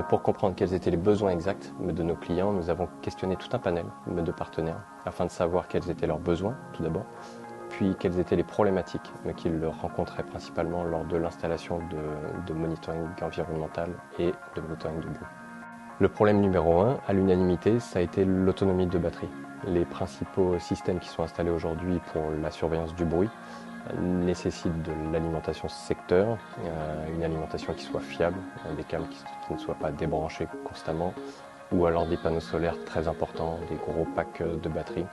Pour comprendre quels étaient les besoins exacts de nos clients, nous avons questionné tout un panel de partenaires afin de savoir quels étaient leurs besoins tout d'abord, puis quelles étaient les problématiques qu'ils rencontraient principalement lors de l'installation de monitoring environnemental et de monitoring de bruit. Le problème numéro 1, à l'unanimité, ça a été l'autonomie de batterie. Les principaux systèmes qui sont installés aujourd'hui pour la surveillance du bruit nécessitent de l'alimentation secteur, une alimentation qui soit fiable, des câbles qui ne soient pas débranchés constamment, ou alors des panneaux solaires très importants, des gros packs de batteries.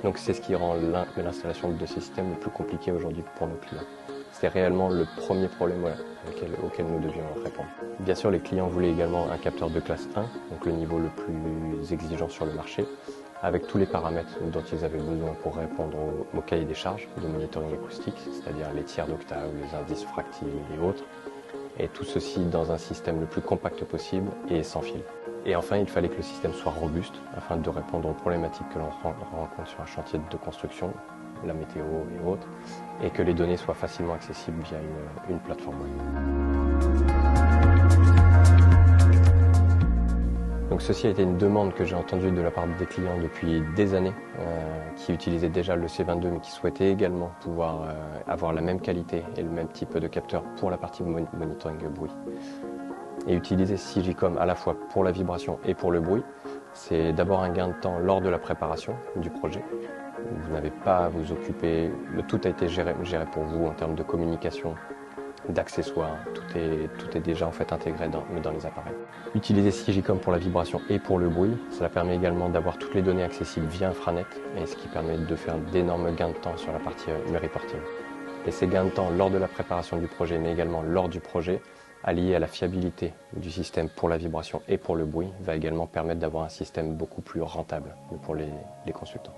Donc c'est ce qui rend l'installation de ces systèmes le plus compliqué aujourd'hui pour nos clients. C'était réellement le premier problème auquel nous devions répondre. Bien sûr, les clients voulaient également un capteur de classe 1, donc le niveau le plus exigeant sur le marché, avec tous les paramètres dont ils avaient besoin pour répondre au cahier des charges de monitoring acoustique, c'est-à-dire les tiers d'octave, les indices fractiles et autres. Et tout ceci dans un système le plus compact possible et sans fil. Et enfin, il fallait que le système soit robuste afin de répondre aux problématiques que l'on rencontre sur un chantier de construction, la météo et autres, et que les données soient facilement accessibles via une plateforme web. Donc ceci a été une demande que j'ai entendue de la part des clients depuis des années, qui utilisaient déjà le C22 mais qui souhaitaient également pouvoir avoir la même qualité et le même type de capteur pour la partie monitoring bruit. Et utiliser Sigicom à la fois pour la vibration et pour le bruit, c'est d'abord un gain de temps lors de la préparation du projet. Vous n'avez pas à vous occuper, tout a été géré pour vous en termes de communication, d'accessoires, tout est déjà en fait intégré dans les appareils. Utiliser Sigicom pour la vibration et pour le bruit, cela permet également d'avoir toutes les données accessibles via Infranet, et ce qui permet de faire d'énormes gains de temps sur la partie reporting. Et ces gains de temps lors de la préparation du projet, mais également lors du projet, allié à la fiabilité du système pour la vibration et pour le bruit, va également permettre d'avoir un système beaucoup plus rentable pour les consultants.